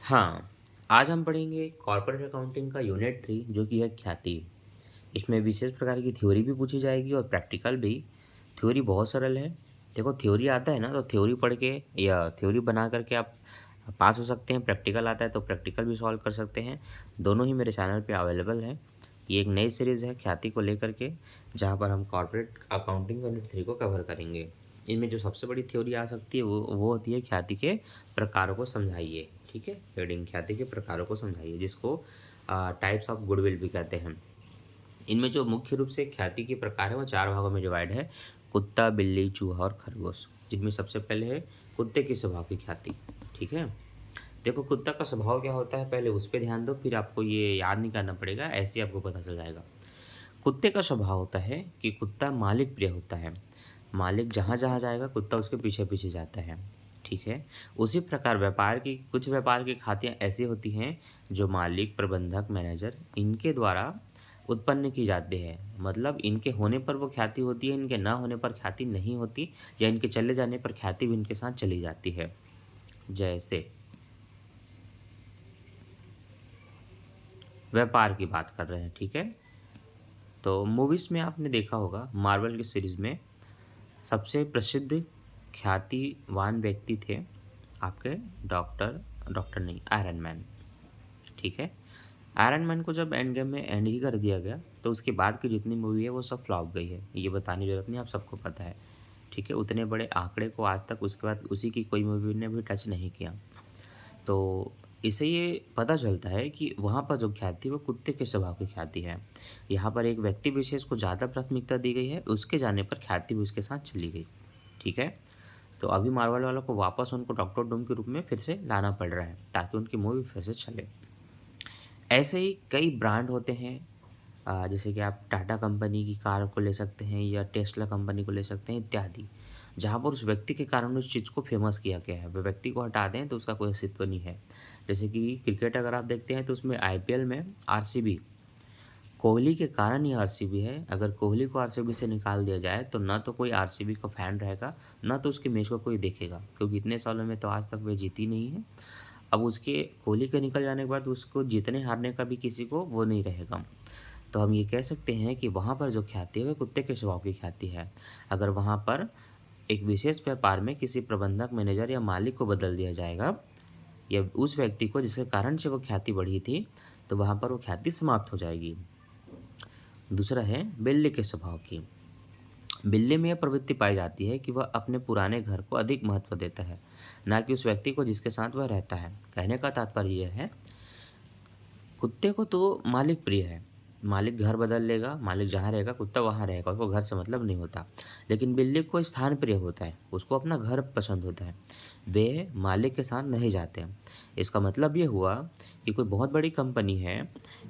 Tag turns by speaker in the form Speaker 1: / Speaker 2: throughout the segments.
Speaker 1: हाँ, आज हम पढ़ेंगे कॉर्पोरेट अकाउंटिंग का यूनिट 3 जो कि है ख्याति। इसमें विशेष प्रकार की थ्योरी भी पूछी जाएगी और प्रैक्टिकल भी। थ्योरी बहुत सरल है। देखो थ्योरी आता है ना तो थ्योरी पढ़ के या थ्योरी बना करके आप पास हो सकते हैं। प्रैक्टिकल आता है तो प्रैक्टिकल भी सॉल्व कर सकते हैं। दोनों ही मेरे चैनल पे अवेलेबल है। ये एक नई सीरीज़ है ख्याति को लेकर के, जहाँ पर हम कॉर्पोरेट अकाउंटिंग यूनिट 3 को कवर करेंगे। इनमें जो सबसे बड़ी थ्योरी आ सकती है वो होती है ख्याति के प्रकारों को समझाइए। ठीक है, हेडिंग ख्याति के प्रकारों को समझाइए, जिसको टाइप्स ऑफ गुडविल भी कहते हैं। इनमें जो मुख्य रूप से ख्याति के प्रकार है वो 4 भागों में डिवाइड है: कुत्ता, बिल्ली, चूहा और खरगोश। जिनमें सबसे पहले है कुत्ते के स्वभाव की ख्याति। ठीक है, देखो कुत्ता का स्वभाव क्या होता है, पहले उस पर ध्यान दो, फिर आपको ये याद नहीं करना पड़ेगा, ऐसे ही आपको पता चल जाएगा। कुत्ते का स्वभाव होता है कि कुत्ता मालिक प्रिय होता है। मालिक जहाँ जहाँ जाएगा कुत्ता उसके पीछे पीछे जाता है। ठीक है, उसी प्रकार कुछ व्यापार की खातियाँ ऐसी होती हैं जो मालिक, प्रबंधक, मैनेजर इनके द्वारा उत्पन्न की जाती है। मतलब इनके होने पर वो ख्याति होती है, इनके ना होने पर ख्याति नहीं होती, या इनके चले जाने पर ख्याति भी इनके साथ चली जाती है। जैसे व्यापार की बात कर रहे हैं। ठीक है, तो मूवीज़ में आपने देखा होगा, मार्वल की सीरीज़ में सबसे प्रसिद्ध ख्यातिवान व्यक्ति थे आपके डॉक्टर डॉक्टर नहीं, आयरन मैन। ठीक है, आयरन मैन को जब एंड गेम में एंड ही कर दिया गया तो उसके बाद की जितनी मूवी है वो सब फ्लॉप गई है। ये बताने की जरूरत नहीं, आप सबको पता है। ठीक है, उतने बड़े आंकड़े को आज तक उसके बाद उसी की कोई मूवी ने भी टच नहीं किया। तो इससे ये पता चलता है कि वहाँ पर जो ख्याति वो कुत्ते के स्वभाव की ख्याति है। यहाँ पर एक व्यक्ति विशेष को ज़्यादा प्राथमिकता दी गई है, उसके जाने पर ख्याति भी उसके साथ चली गई। ठीक है, तो अभी मार्वल वालों को वापस उनको डॉक्टर डूम के रूप में फिर से लाना पड़ रहा है ताकि उनकी मूवी फिर से चले। ऐसे ही कई ब्रांड होते हैं, जैसे कि आप टाटा कंपनी की कार को ले सकते हैं या टेस्ला कंपनी को ले सकते हैं इत्यादि, जहाँ पर उस व्यक्ति के कारण उस चीज़ को फेमस किया गया है। वह व्यक्ति को हटा दें तो उसका कोई अस्तित्व नहीं है। जैसे कि क्रिकेट अगर आप देखते हैं तो उसमें आईपीएल में आरसीबी, कोहली के कारण ही आरसीबी है। अगर कोहली को आरसीबी से निकाल दिया जाए तो ना तो कोई आरसीबी का फैन रहेगा, ना तो उसके मैच को कोई देखेगा, क्योंकि इतने सालों में तो आज तक वह जीती नहीं है। अब उसके कोहली के निकल जाने के बाद उसको जीतने हारने का भी किसी को वो नहीं रहेगा। तो हम ये कह सकते हैं कि वहाँ पर जो ख्याति है वह कुत्ते के स्वभाव की ख्याति है। अगर वहाँ पर एक विशेष व्यापार में किसी प्रबंधक, मैनेजर या मालिक को बदल दिया जाएगा, या उस व्यक्ति को जिसके कारण से वो ख्याति बढ़ी थी, तो वहाँ पर वो ख्याति समाप्त हो जाएगी। दूसरा है बिल्ली के स्वभाव की। बिल्ली में यह प्रवृत्ति पाई जाती है कि वह अपने पुराने घर को अधिक महत्व देता है, ना कि उस व्यक्ति को जिसके साथ वह रहता है। कहने का तात्पर्य यह है, कुत्ते को तो मालिक प्रिय है, मालिक घर बदल लेगा, मालिक जहाँ रहेगा कुत्ता वहाँ रहेगा, उसको घर से मतलब नहीं होता। लेकिन बिल्ली को स्थान प्रिय होता है, उसको अपना घर पसंद होता है, वे मालिक के साथ नहीं जाते हैं। इसका मतलब ये हुआ कि कोई बहुत बड़ी कंपनी है,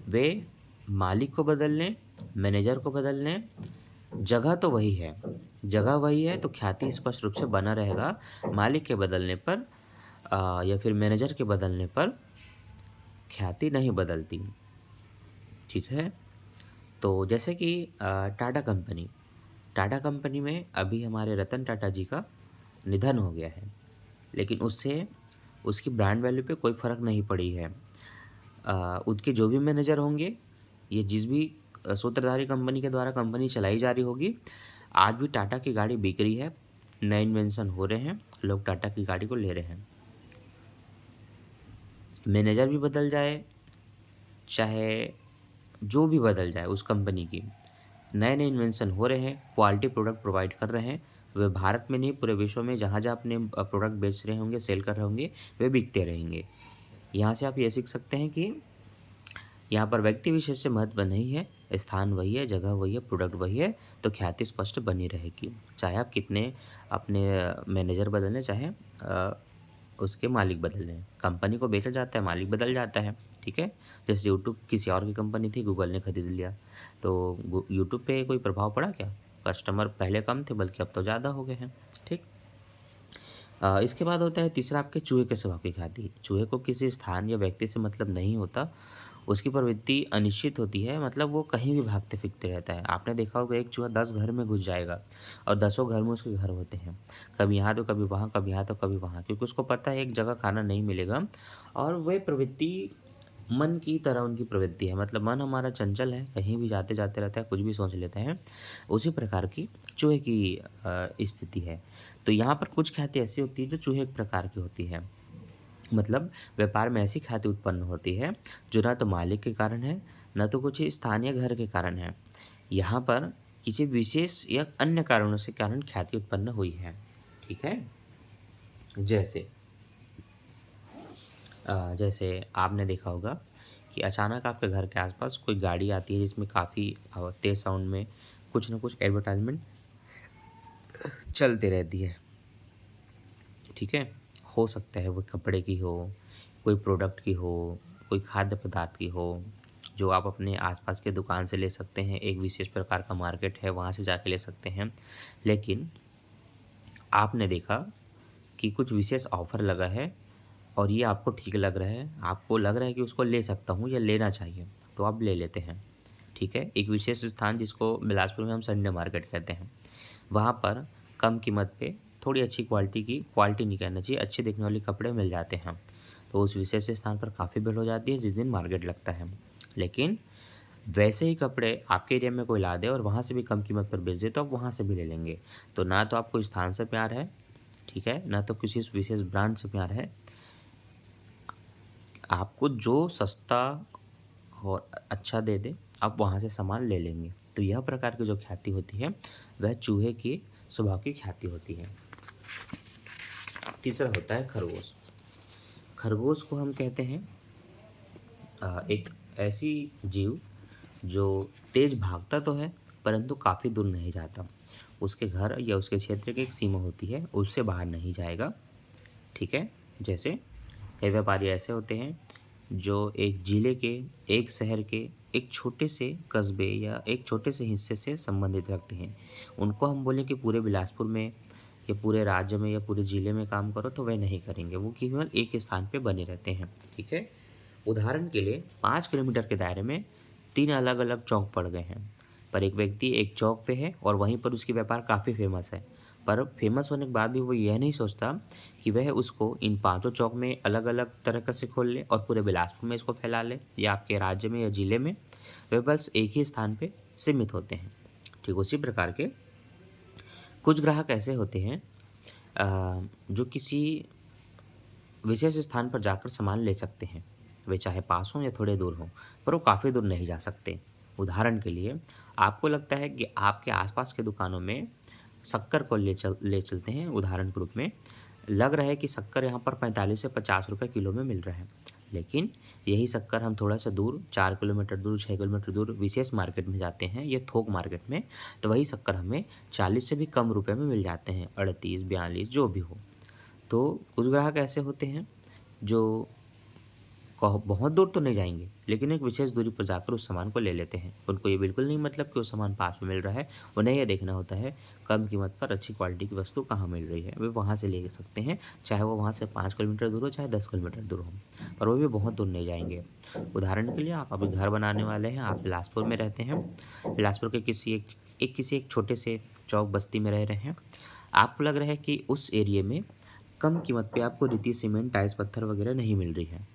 Speaker 1: वे मालिक को बदल लें, मैनेजर को बदल लें, जगह तो वही है, जगह वही है, तो ख्याति स्पष्ट रूप से बना रहेगा। मालिक के बदलने पर या फिर मैनेजर के बदलने पर ख्याति नहीं बदलती। ठीक है, तो जैसे कि टाटा कंपनी में अभी हमारे रतन टाटा जी का निधन हो गया है, लेकिन उससे उसकी ब्रांड वैल्यू पे कोई फ़र्क नहीं पड़ी है। उनके जो भी मैनेजर होंगे, ये जिस भी सूत्रधारी कंपनी के द्वारा कंपनी चलाई जा रही होगी, आज भी टाटा की गाड़ी बिक रही है, नए इन्वेंशन हो रहे हैं, लोग टाटा की गाड़ी को ले रहे हैं। मैनेजर भी बदल जाए, चाहे जो भी बदल जाए उस कंपनी की, नए नए इन्वेंशन हो रहे हैं, क्वालिटी प्रोडक्ट प्रोवाइड कर रहे हैं, वे भारत में नहीं पूरे विश्व में जहाँ जहाँ अपने प्रोडक्ट बेच रहे होंगे, सेल कर रहे होंगे, वे बिकते रहेंगे। यहाँ से आप ये सीख सकते हैं कि यहाँ पर व्यक्ति विशेष से महत्व नहीं है, स्थान वही है, जगह वही है, प्रोडक्ट वही है, तो ख्याति स्पष्ट बनी रहेगी। चाहे आप कितने अपने मैनेजर बदलें, चाहे उसके मालिक बदलें। कंपनी को बेचा जाता है, मालिक बदल जाता है। ठीक है, जैसे यूट्यूब किसी और की कंपनी थी, गूगल ने खरीद लिया, तो यूट्यूब पे कोई प्रभाव पड़ा क्या? कस्टमर पहले कम थे, बल्कि अब तो ज़्यादा हो गए हैं। ठीक, इसके बाद होता है तीसरा आपके चूहे के स्वभाव की ख्याति। चूहे को किसी स्थान या व्यक्ति से मतलब नहीं होता, उसकी प्रवृत्ति अनिश्चित होती है, मतलब वो कहीं भी भागते फिरते रहता है। आपने देखा होगा एक चूहा 10 घर में घुस जाएगा और 10 घर में उसके घर होते हैं, कभी यहाँ तो कभी वहाँ, कभी यहाँ तो कभी वहाँ, क्योंकि उसको पता है एक जगह खाना नहीं मिलेगा। और वह प्रवृत्ति मन की तरह उनकी प्रवृत्ति है, मतलब मन हमारा चंचल है, कहीं भी जाते जाते रहता है, कुछ भी सोच लेता है। उसी प्रकार की चूहे की स्थिति है। तो यहाँ पर कुछ ख्याति ऐसी होती है जो चूहे एक प्रकार की होती है, मतलब व्यापार में ऐसी ख्याति उत्पन्न होती है जो ना तो मालिक के कारण है, ना तो कुछ स्थानीय घर के कारण है। यहाँ पर किसी विशेष या अन्य कारणों से कारण ख्याति उत्पन्न हुई है। ठीक है। जैसे जैसे आपने देखा होगा कि अचानक आपके घर के आसपास कोई गाड़ी आती है जिसमें काफ़ी तेज़ साउंड में कुछ ना कुछ एडवर्टाइजमेंट चलती रहती है। ठीक है। हो सकता है वो कपड़े की हो, कोई प्रोडक्ट की हो, कोई खाद्य पदार्थ की हो, जो आप अपने आसपास के दुकान से ले सकते हैं। एक विशेष प्रकार का मार्केट है, वहाँ से जाके ले सकते हैं। लेकिन आपने देखा कि कुछ विशेष ऑफ़र लगा है और ये आपको ठीक लग रहा है, आपको लग रहा है कि उसको ले सकता हूँ या लेना चाहिए, तो आप ले लेते हैं। ठीक है। एक विशेष स्थान जिसको बिलासपुर में हम संडे मार्केट कहते हैं, वहाँ पर कम कीमत पे थोड़ी अच्छी क्वालिटी नहीं कहना चाहिए, अच्छे दिखने वाले कपड़े मिल जाते हैं। तो उस विशेष स्थान पर काफ़ी भीड़ हो जाती है जिस दिन मार्केट लगता है। लेकिन वैसे ही कपड़े आपके एरिया में कोई ला दे और वहाँ से भी कम कीमत पर बेच दे तो आप वहाँ से भी ले लेंगे। तो ना तो आपको स्थान से प्यार है, ठीक है, ना तो किसी विशेष ब्रांड से प्यार है। आपको जो सस्ता और अच्छा दे दे, आप वहाँ से सामान ले लेंगे। तो यह प्रकार की जो ख्याति होती है वह चूहे की स्वभाव की ख्याति होती है। तीसरा होता है खरगोश। खरगोश को हम कहते हैं एक ऐसी जीव जो तेज भागता तो है परंतु काफ़ी दूर नहीं जाता। उसके घर या उसके क्षेत्र की एक सीमा होती है, उससे बाहर नहीं जाएगा। ठीक है। जैसे कई व्यापारी ऐसे होते हैं जो एक ज़िले के, एक शहर के एक छोटे से कस्बे या एक छोटे से हिस्से से संबंधित रखते हैं। उनको हम बोलें कि पूरे बिलासपुर में या पूरे राज्य में या पूरे ज़िले में काम करो तो वह नहीं करेंगे, वो केवल एक स्थान पे बने रहते हैं। ठीक है। उदाहरण के लिए 5 किलोमीटर के दायरे में 3 अलग-अलग चौक पड़ गए हैं, पर एक व्यक्ति एक चौक पे है और वहीं पर उसकी व्यापार काफ़ी फेमस है। पर फेमस होने के बाद भी वो यह नहीं सोचता कि वह उसको इन पाँचों चौक में अलग-अलग तरीके से खोल ले और पूरे बिलासपुर में इसको फैला ले या आपके राज्य में या ज़िले में। वह बस एक ही स्थान पे सीमित होते हैं। ठीक उसी प्रकार के कुछ ग्राहक ऐसे होते हैं जो किसी विशेष स्थान पर जाकर सामान ले सकते हैं, वे चाहे पास हों या थोड़े दूर हों, पर वो काफ़ी दूर नहीं जा सकते। उदाहरण के लिए आपको लगता है कि आपके आसपास के दुकानों में शक्कर को ले चलते हैं, उदाहरण के रूप में लग रहा है कि शक्कर यहाँ पर 45 से 50 रुपये किलो में मिल रहा है, लेकिन यही शक्कर हम थोड़ा सा दूर 4 किलोमीटर दूर 6 किलोमीटर दूर विशेष मार्केट में जाते हैं या थोक मार्केट में, तो वही शक्कर हमें 40 से भी कम रुपए में मिल जाते हैं, 38 42 जो भी हो। तो कुछ ग्राहक ऐसे होते हैं जो बहुत दूर तो नहीं जाएंगे लेकिन एक विशेष दूरी पर जाकर उस सामान को ले लेते हैं। उनको ये बिल्कुल नहीं मतलब कि वो सामान पास में मिल रहा है, उन्हें यह देखना होता है कम कीमत पर अच्छी क्वालिटी की वस्तु कहाँ मिल रही है, वे वहाँ से ले सकते हैं, चाहे वो वहाँ से 5 किलोमीटर दूर हो चाहे 10 किलोमीटर दूर हो, पर वो भी बहुत दूर नहीं जाएंगे। उदाहरण के लिए आप अभी घर बनाने वाले हैं, आप बिलासपुर में रहते हैं, बिलासपुर के किसी एक छोटे से चौक बस्ती में रह रहे हैं। आपको लग रहा है कि उस एरिए में कम कीमत पे आपको रेती, सीमेंट, टाइल्स, पत्थर वगैरह नहीं मिल रही है।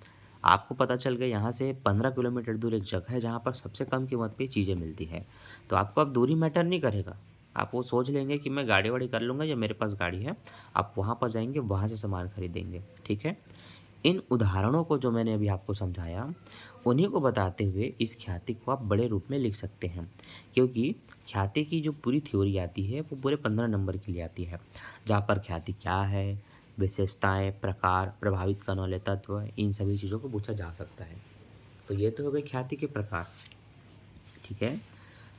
Speaker 1: आपको पता चल गया यहाँ से 15 किलोमीटर दूर एक जगह है जहाँ पर सबसे कम कीमत पे चीज़ें मिलती है। तो आपको अब दूरी मैटर नहीं करेगा। आप वो सोच लेंगे कि मैं गाड़ी-वाड़ी कर लूँगा या मेरे पास गाड़ी है। आप वहाँ पर जाएँगे, वहाँ से सामान खरीदेंगे। ठीक है? इन उदाहरणों को जो मैंने अभी आपको समझाया, उन्हीं को बताते हुए इस ख्याति को आप बड़े रूप में लिख सकते हैं। क्योंकि ख्याति की जो पूरी थ्योरी आती है, वो पूरे 15 नंबर के लिए आती है। जहाँ पर ख्याति क्या है, विशेषताएँ, प्रकार, प्रभावित करने वाले तत्व, इन सभी चीज़ों को पूछा जा सकता है। तो ये तो हो गए ख्याति के प्रकार। ठीक है?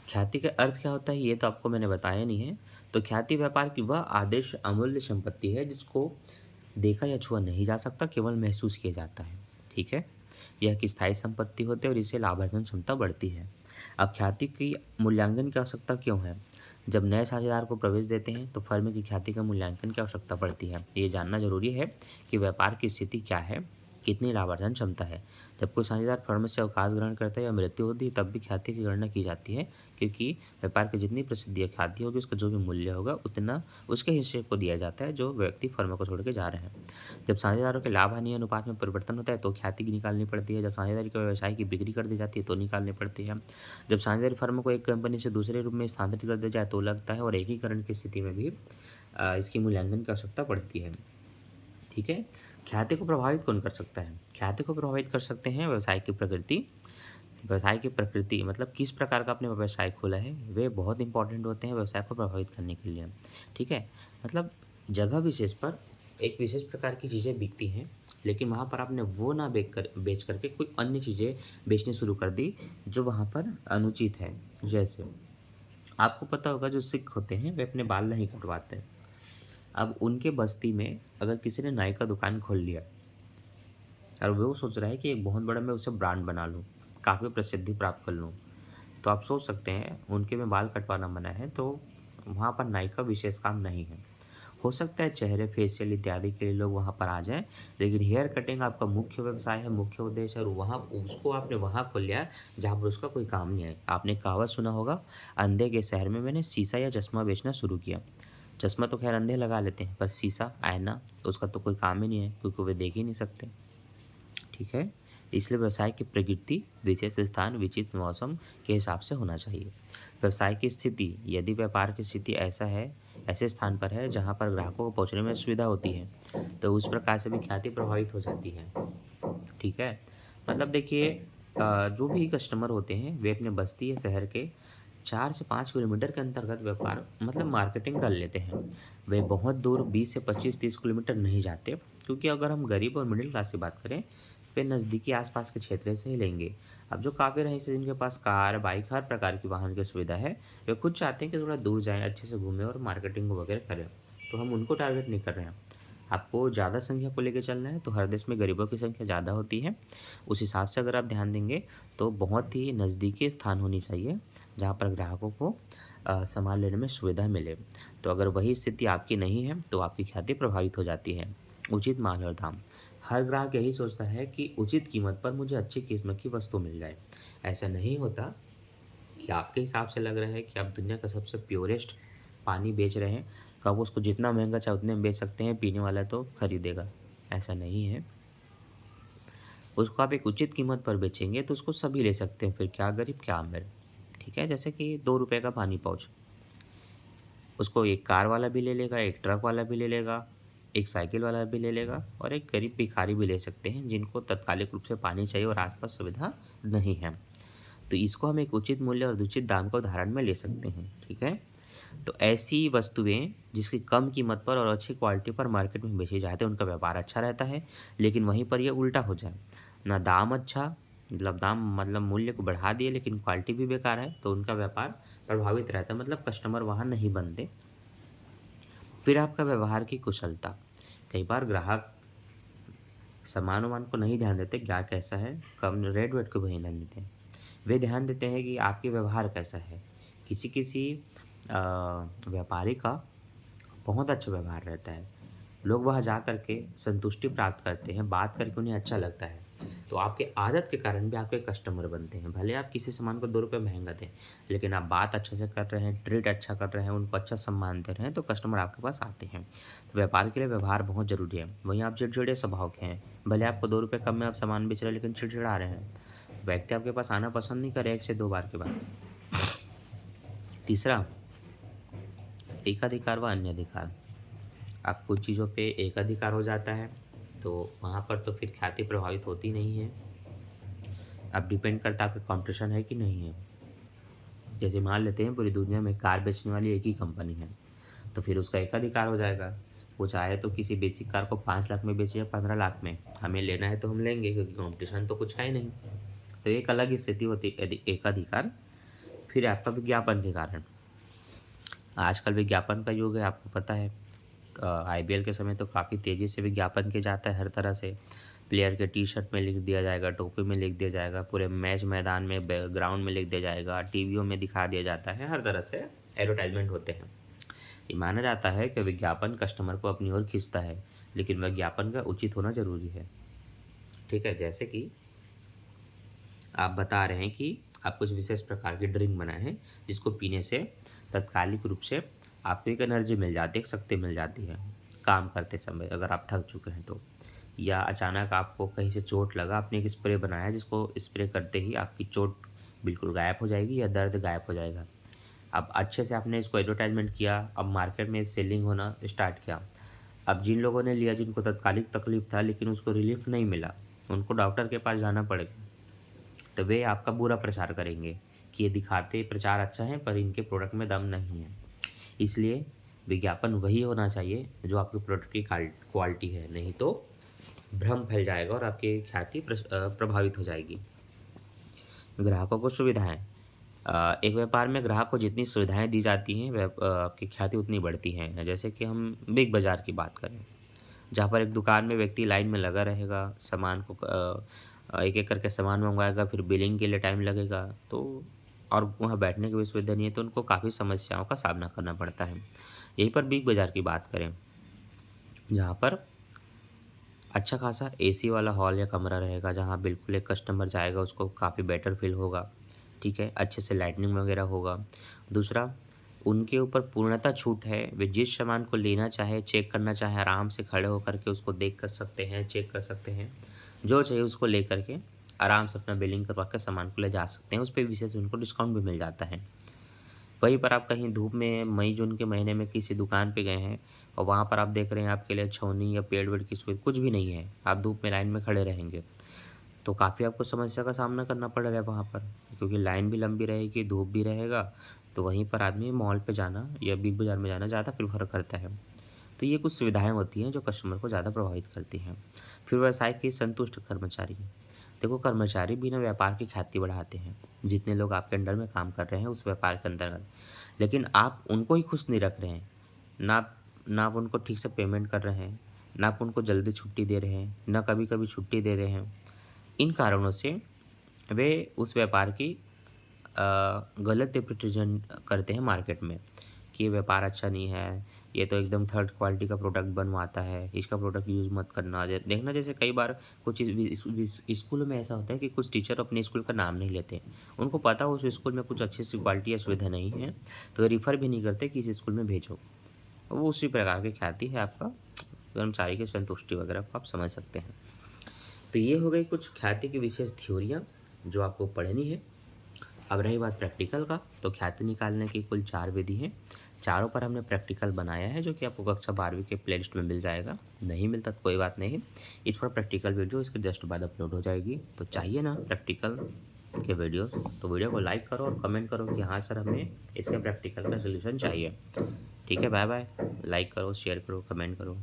Speaker 1: ख्याति का अर्थ क्या होता है ये तो आपको मैंने बताया नहीं है। तो ख्याति व्यापार की वह आदर्श अमूल्य संपत्ति है जिसको देखा या छुआ नहीं जा सकता, केवल महसूस किया जाता है। ठीक है? यह एक स्थायी संपत्ति होती है और इससे लाभार्जन क्षमता बढ़ती है। अब ख्याति की मूल्यांकन की आवश्यकता क्यों है? जब नए साझेदार को प्रवेश देते हैं तो फर्म की ख्याति का मूल्यांकन की आवश्यकता पड़ती है। ये जानना जरूरी है कि व्यापार की स्थिति क्या है कितनी लाभार्जन क्षमता है। जब कोई साझेदार फर्म से अवकाश ग्रहण करता है या मृत्यु होती है तब भी ख्याति की गणना की जाती है, क्योंकि व्यापार की जितनी प्रसिद्धि या ख्याति होगी उसका जो भी मूल्य होगा उतना उसके हिस्से को दिया जाता है जो व्यक्ति फर्म को छोड़ के जा रहे हैं। जब साझेदारों के लाभ हानि अनुपात में परिवर्तन होता है तो ख्याति की निकालनी पड़ती है। जब साझेदारी के व्यवसाय की बिक्री कर दी जाती है तो निकालनी पड़ती है। जब साझेदारी फर्म को एक कंपनी से दूसरे रूप में स्थानांतरित कर दिया जाए तो लगता है, और एकीकरण की स्थिति में भी इसकी मूल्यांकन की आवश्यकता पड़ती है। ठीक है। ख्याति को प्रभावित कौन कर सकता है? ख्याति को प्रभावित कर सकते हैं व्यवसाय की प्रकृति। व्यवसाय की प्रकृति मतलब किस प्रकार का आपने व्यवसाय खोला है, वे बहुत इंपॉर्टेंट होते हैं व्यवसाय को प्रभावित करने के लिए। ठीक है। मतलब जगह विशेष पर एक विशेष प्रकार की चीज़ें बिकती हैं, लेकिन वहाँ पर आपने वो ना बेच करके कोई अन्य चीज़ें बेचनी शुरू कर दी जो वहाँ पर अनुचित है। जैसे आपको पता होगा जो सिख होते हैं वे अपने बाल नहीं कटवाते। अब उनके बस्ती में अगर किसी ने नाई का दुकान खोल लिया और वो सोच रहा है कि एक बहुत बड़ा मैं उसे ब्रांड बना लूँ, काफ़ी प्रसिद्धि प्राप्त कर लूँ, तो आप सोच सकते हैं उनके में बाल कटवाना मना है तो वहाँ पर नाई का विशेष काम नहीं है। हो सकता है चेहरे फेशियल इत्यादि के लिए लोग वहाँ पर आ जाएं, लेकिन हेयर कटिंग आपका मुख्य व्यवसाय है, मुख्य उद्देश्य है, और वहाँ उसको आपने वहाँ खोल लिया जहाँ पर उसका कोई काम नहीं है। आपने कहावत सुना होगा, अंधे के शहर में मैंने शीशा या चश्मा बेचना शुरू किया। चश्मा तो खैर अंधे लगा लेते हैं, पर शीशा आईना उसका तो कोई काम ही नहीं है क्योंकि वे देख ही नहीं सकते। ठीक है। इसलिए व्यवसाय की प्रकृति विशेष स्थान विचित्र मौसम के हिसाब से होना चाहिए। व्यवसाय की स्थिति, यदि व्यापार की स्थिति ऐसे स्थान पर है जहाँ पर ग्राहकों को पहुँचने में सुविधा होती है तो उस प्रकार से भी ख्याति प्रभावित हो जाती है। ठीक है। मतलब देखिए, जो भी कस्टमर होते हैं वे अपने बस्ती या शहर के 4 से 5 किलोमीटर के अंतर्गत व्यापार मतलब मार्केटिंग कर लेते हैं। वे बहुत दूर 20 से 25-30 किलोमीटर नहीं जाते, क्योंकि अगर हम गरीब और मिडिल क्लास की बात करें वे नज़दीकी आसपास के क्षेत्र से ही लेंगे। अब जो काफ़ी रईस हैं जिनके पास कार, बाइक, हर प्रकार की वाहन की सुविधा है, वे खुद चाहते हैं कि थोड़ा दूर जाएँ, अच्छे से घूमें और मार्केटिंग वगैरह करें। तो हम उनको टारगेट नहीं कर रहे हैं। आपको ज़्यादा संख्या को लेके चलना है तो हर देश में गरीबों की संख्या ज़्यादा होती है। उस हिसाब से अगर आप ध्यान देंगे तो बहुत ही नज़दीकी स्थान होनी चाहिए जहाँ पर ग्राहकों को सामान लेने में सुविधा मिले। तो अगर वही स्थिति आपकी नहीं है तो आपकी ख्याति प्रभावित हो जाती है। उचित माल और दाम, हर ग्राहक यही सोचता है कि उचित कीमत पर मुझे अच्छी कीमत की वस्तु मिल जाए। ऐसा नहीं होता कि आपके हिसाब से लग रहा है कि आप दुनिया का सबसे प्योरेस्ट पानी बेच रहे हैं, कब उसको जितना महंगा चाहे उतने में बेच सकते हैं, पीने वाला तो खरीदेगा। ऐसा नहीं है। उसको आप एक उचित कीमत पर बेचेंगे तो उसको सभी ले सकते हैं, फिर क्या गरीब क्या अमीर। ठीक है। जैसे कि 2 रुपये का पानी पाउच, उसको एक कार वाला भी ले लेगा, एक ट्रक वाला भी ले लेगा, एक साइकिल वाला भी ले लेगा, और एक गरीब भिखारी भी ले सकते हैं जिनको तत्कालिक रूप से पानी चाहिए और आसपास सुविधा नहीं है। तो इसको हम एक उचित मूल्य और उचित दाम को उदाहरण में ले सकते हैं। ठीक है। तो ऐसी वस्तुएं जिसकी कम कीमत पर और अच्छी क्वालिटी पर मार्केट में बेची जाती है उनका व्यापार अच्छा रहता है। लेकिन वहीं पर यह उल्टा हो जाए, ना दाम अच्छा, मतलब दाम मतलब मूल्य को बढ़ा दिए लेकिन क्वालिटी भी बेकार है, तो उनका व्यापार प्रभावित रहता है, मतलब कस्टमर वहाँ नहीं बनते। फिर आपका व्यवहार की कुशलता, कई बार ग्राहक सामान वामान को नहीं ध्यान देते क्या कैसा है, कम रेट वेट को भी नहीं ध्यान देते। वे ध्यान देते हैं कि आपके व्यवहार कैसा है। किसी किसी व्यापारी का बहुत अच्छा व्यवहार रहता है, लोग वहाँ जा कर के संतुष्टि प्राप्त करते हैं, बात करके उन्हें अच्छा लगता है, तो आपके आदत के कारण भी आपके कस्टमर बनते हैं। भले आप किसी सामान को 2 रुपये महंगा दें, लेकिन आप बात अच्छे से कर रहे हैं, ट्रीट अच्छा कर रहे हैं, उनको अच्छा सम्मान दे रहे हैं, तो कस्टमर आपके पास आते हैं। तो व्यापार के लिए व्यवहार बहुत ज़रूरी है। वहीं आप चिड़चिड़े स्वभाव के हैं, भले आपको 2 रुपये कम में आप सामान बेच रहे हैं लेकिन चिड़चिड़ा रहे हैं, व्यक्ति आपके पास आना पसंद नहीं करे 1 से 2 बार के बाद। तीसरा, एकाधिकार व अन्य अधिकार। आप कुछ चीज़ों पे एकाधिकार हो जाता है तो वहाँ पर तो फिर ख्याति प्रभावित होती नहीं है। अब डिपेंड करता है आपका कंपटीशन है कि नहीं है। जैसे मान लेते हैं पूरी दुनिया में कार बेचने वाली एक ही कंपनी है, तो फिर उसका एकाधिकार हो जाएगा। वो चाहे तो किसी बेसिक कार को 5 लाख में बेचे या 15 लाख में, हमें लेना है तो हम लेंगे क्योंकि कंपटीशन तो कुछ है ही नहीं। तो एक अलग ही स्थिति होती है एकाधिकार। फिर आपका विज्ञापन के कारण, आजकल विज्ञापन का युग है, आपको पता है। आईपीएल के समय तो काफ़ी तेज़ी से विज्ञापन किया जाता है हर तरह से। प्लेयर के टी शर्ट में लिख दिया जाएगा, टोपी में लिख दिया जाएगा, पूरे मैच मैदान में ग्राउंड में लिख दिया जाएगा, टीवियों में दिखा दिया जाता है, हर तरह से एडवर्टाइजमेंट होते हैं। ये माना जाता है कि विज्ञापन कस्टमर को अपनी ओर खींचता है, लेकिन विज्ञापन का उचित होना जरूरी है। ठीक है, जैसे कि आप बता रहे हैं कि आप कुछ विशेष प्रकार की ड्रिंक बनाए हैं जिसको पीने से तात्कालिक रूप से आपको एक एनर्जी मिल जाती है, एक शक्ति मिल जाती है काम करते समय अगर आप थक चुके हैं तो। या अचानक आपको कहीं से चोट लगा, आपने एक स्प्रे बनाया जिसको स्प्रे करते ही आपकी चोट बिल्कुल गायब हो जाएगी या दर्द गायब हो जाएगा। अब अच्छे से आपने इसको एडवर्टाइजमेंट किया, अब मार्केट में सेलिंग होना स्टार्ट किया। अब जिन लोगों ने लिया, जिनको तात्कालिक तकलीफ था लेकिन उसको रिलीफ नहीं मिला, उनको डॉक्टर के पास जाना पड़ेगा, तो वे आपका बुरा प्रचार करेंगे कि ये दिखाते प्रचार अच्छा है पर इनके प्रोडक्ट में दम नहीं है। इसलिए विज्ञापन वही होना चाहिए जो आपके प्रोडक्ट की क्वालिटी है, नहीं तो भ्रम फैल जाएगा और आपकी ख्याति प्रभावित हो जाएगी। ग्राहकों को सुविधाएं, एक व्यापार में ग्राहक को जितनी सुविधाएं दी जाती हैं आपकी ख्याति उतनी बढ़ती हैं। जैसे कि हम बिग बाज़ार की बात करें, जहाँ पर एक दुकान में व्यक्ति लाइन में लगा रहेगा, सामान को एक एक करके सामान मंगवाएगा, फिर बिलिंग के लिए टाइम लगेगा, तो और वहाँ बैठने की भी सुविधा नहीं है, तो उनको काफ़ी समस्याओं का सामना करना पड़ता है। यहीं पर बिग बाज़ार की बात करें, जहाँ पर अच्छा खासा एसी वाला हॉल या कमरा रहेगा, जहाँ बिल्कुल एक कस्टमर जाएगा उसको काफ़ी बेटर फील होगा, ठीक है, अच्छे से लाइटनिंग वगैरह होगा। दूसरा, उनके ऊपर पूर्णतः छूट है, वे जिस सामान को लेना चाहे, चेक करना चाहे, आराम से खड़े होकर के उसको देख कर सकते हैं, चेक कर सकते हैं, जो चाहिए उसको ले करके आराम से अपना बिलिंग करवा के सामान को ले जा सकते हैं। उस पे विशेष उनको डिस्काउंट भी मिल जाता है। वहीं पर आप कहीं धूप में मई जून के महीने में किसी दुकान पे गए हैं और वहाँ पर आप देख रहे हैं आपके लिए छावनी या पेड़ वेड़ की सुविधा कुछ भी नहीं है, आप धूप में लाइन में खड़े रहेंगे, तो काफ़ी आपको समस्या का सामना करना पड़ेगा वहाँ पर, क्योंकि लाइन भी लंबी रहेगी, धूप भी रहेगा, तो वहीं पर आदमी मॉल पे जाना या बिग बाज़ार में जाना ज़्यादा प्रेफर करता है। तो ये कुछ सुविधाएँ होती हैं जो कस्टमर को ज़्यादा प्रभावित करती हैं। फिर व्यवसाय के संतुष्ट कर्मचारी, देखो कर्मचारी भी ना व्यापार की ख्याति बढ़ाते हैं, जितने लोग आपके अंडर में काम कर रहे हैं उस व्यापार के अंतर्गत, लेकिन आप उनको ही खुश नहीं रख रहे हैं, ना आप उनको ठीक से पेमेंट कर रहे हैं, ना आप उनको जल्दी छुट्टी दे रहे हैं, ना कभी-कभी छुट्टी दे रहे हैं। इन कारणों से वे उस व्यापार की गलत रिप्रेजेंट करते हैं मार्केट में कि ये व्यापार अच्छा नहीं है, ये तो एकदम थर्ड क्वालिटी का प्रोडक्ट बनवाता है, इसका प्रोडक्ट यूज़ मत करना। देखना जैसे कई बार कुछ स्कूलों में ऐसा होता है कि कुछ टीचर अपने स्कूल का नाम नहीं लेते। उनको पता हो उस स्कूल में कुछ अच्छी सी क्वालिटी या सुविधा नहीं है, तो वे रिफ़र भी नहीं करते कि इस स्कूल में भेजो। वो उसी प्रकार की ख्याति है आपका कर्मचारी की संतुष्टि वगैरह को आप समझ सकते हैं। तो ये हो गई कुछ ख्याति की विशेष थ्योरियाँ जो आपको पढ़नी है। अब रही बात प्रैक्टिकल का, तो ख्याति निकालने की कुल 4 विधि हैं। चारों पर हमने प्रैक्टिकल बनाया है जो कि आपको कक्षा 12वीं के प्लेलिस्ट में मिल जाएगा। नहीं मिलता तो कोई बात नहीं, इस पर प्रैक्टिकल वीडियो इसके जस्ट बाद अपलोड हो जाएगी। तो चाहिए ना प्रैक्टिकल के वीडियो, तो वीडियो को लाइक करो और कमेंट करो कि हाँ सर हमें इसके प्रैक्टिकल का सोल्यूशन चाहिए। ठीक है, बाय बाय। लाइक करो, शेयर करो, कमेंट करो।